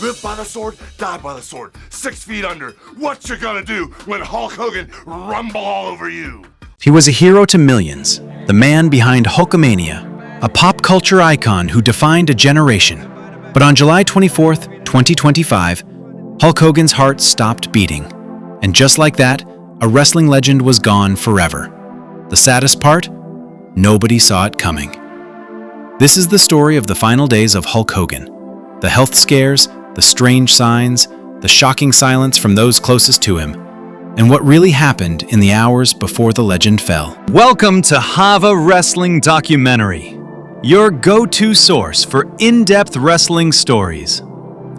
Live by the sword, die by the sword. 6 feet under. What you gonna do when Hulk Hogan rumble all over you? He was a hero to millions, the man behind Hulkamania, a pop culture icon who defined a generation. But on July 24th, 2025, Hulk Hogan's heart stopped beating. And just like that, a wrestling legend was gone forever. The saddest part? Nobody saw it coming. This is the story of the final days of Hulk Hogan. The health scares, the strange signs, the shocking silence from those closest to him, and what really happened in the hours before the legend fell. Welcome to Hava Wrestling Documentary, your go-to source for in-depth wrestling stories.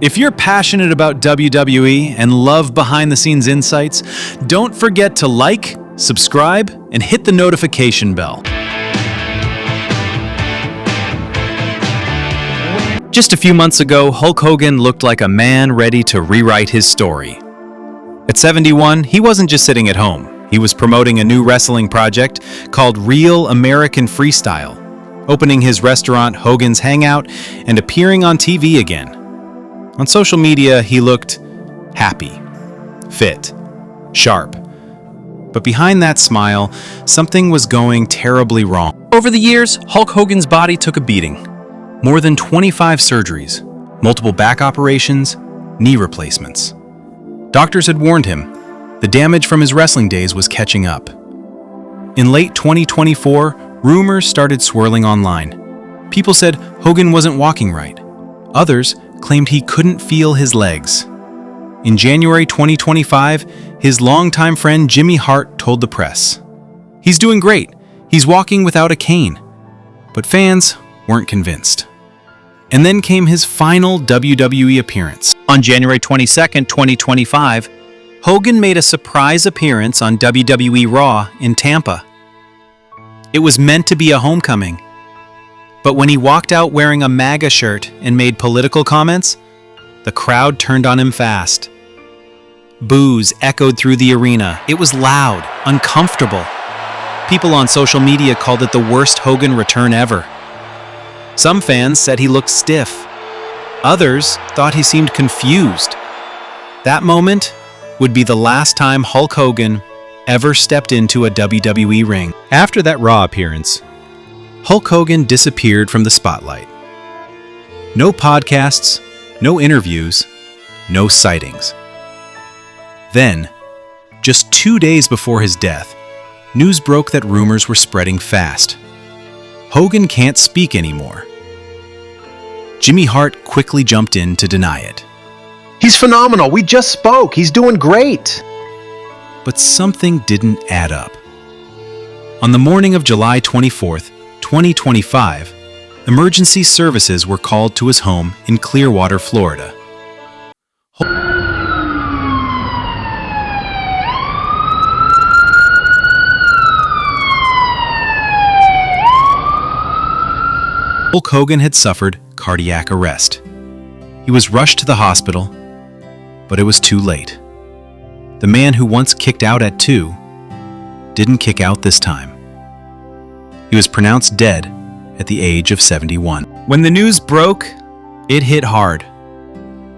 If you're passionate about WWE and love behind-the-scenes insights, don't forget to like, subscribe, and hit the notification bell. Just a few months ago, Hulk Hogan looked like a man ready to rewrite his story. At 71, he wasn't just sitting at home. He was promoting a new wrestling project called Real American Freestyle, opening his restaurant Hogan's Hangout and appearing on TV again. On social media, he looked happy, fit, sharp. But behind that smile, something was going terribly wrong. Over the years, Hulk Hogan's body took a beating. More than 25 surgeries, multiple back operations, knee replacements. Doctors had warned him the damage from his wrestling days was catching up. In late 2024, rumors started swirling online. People said Hogan wasn't walking right. Others claimed he couldn't feel his legs. In January 2025, his longtime friend Jimmy Hart told the press, "He's doing great. He's walking without a cane." But fans weren't convinced. And then came his final WWE appearance. On January 22nd, 2025, Hogan made a surprise appearance on WWE Raw in Tampa. It was meant to be a homecoming. But when he walked out wearing a MAGA shirt and made political comments, the crowd turned on him fast. Boos echoed through the arena. It was loud, uncomfortable. People on social media called it the worst Hogan return ever. Some fans said he looked stiff. Others thought he seemed confused. That moment would be the last time Hulk Hogan ever stepped into a WWE ring. After that Raw appearance, Hulk Hogan disappeared from the spotlight. No podcasts, no interviews, no sightings. Then, just 2 days before his death, news broke that rumors were spreading fast. Hogan can't speak anymore. Jimmy Hart quickly jumped in to deny it. He's phenomenal. We just spoke. He's doing great. But something didn't add up. On the morning of July 24th, 2025, emergency services were called to his home in Clearwater, Florida. Hulk Hogan had suffered cardiac arrest. He was rushed to the hospital, but it was too late. The man who once kicked out at 2 didn't kick out this time. He was pronounced dead at the age of 71. When the news broke, it hit hard.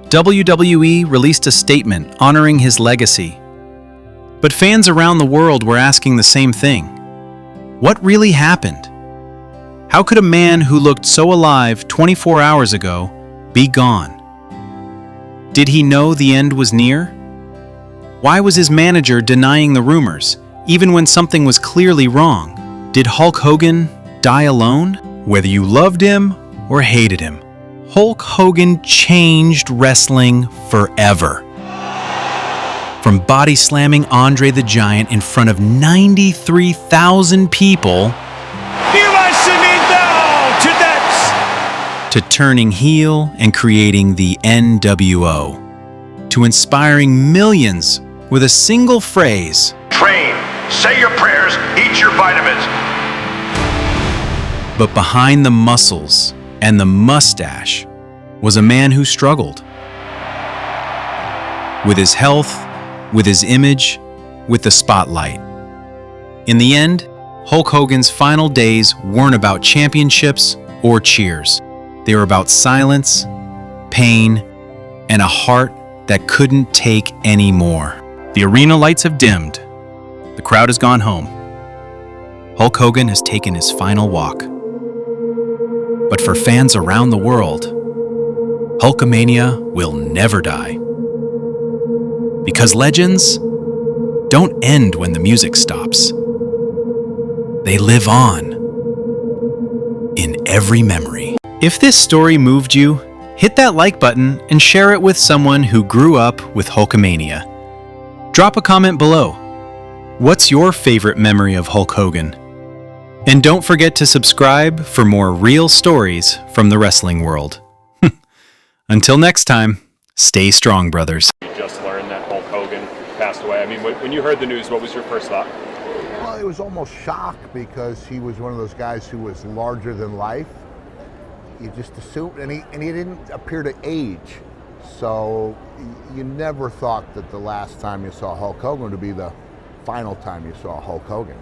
WWE released a statement honoring his legacy. But fans around the world were asking the same thing. What really happened? How could a man who looked so alive 24 hours ago be gone? Did he know the end was near? Why was his manager denying the rumors, even when something was clearly wrong? Did Hulk Hogan die alone? Whether you loved him or hated him, Hulk Hogan changed wrestling forever. From body slamming Andre the Giant in front of 93,000 people, to turning heel and creating the NWO, to inspiring millions with a single phrase: Train, say your prayers, eat your vitamins. But behind the muscles and the mustache was a man who struggled. With his health, with his image, with the spotlight. In the end, Hulk Hogan's final days weren't about championships or cheers. They were about silence, pain, and a heart that couldn't take any more. The arena lights have dimmed. The crowd has gone home. Hulk Hogan has taken his final walk. But for fans around the world, Hulkamania will never die. Because legends don't end when the music stops. They live on in every memory. If this story moved you, hit that like button and share it with someone who grew up with Hulkamania. Drop a comment below. What's your favorite memory of Hulk Hogan? And don't forget to subscribe for more real stories from the wrestling world. Until next time, stay strong, brothers. You just learned that Hulk Hogan passed away. I mean, when you heard the news, what was your first thought? Well, it was almost shock because he was one of those guys who was larger than life. You just assumed, and he didn't appear to age. So you never thought that the last time you saw Hulk Hogan would be the final time you saw Hulk Hogan.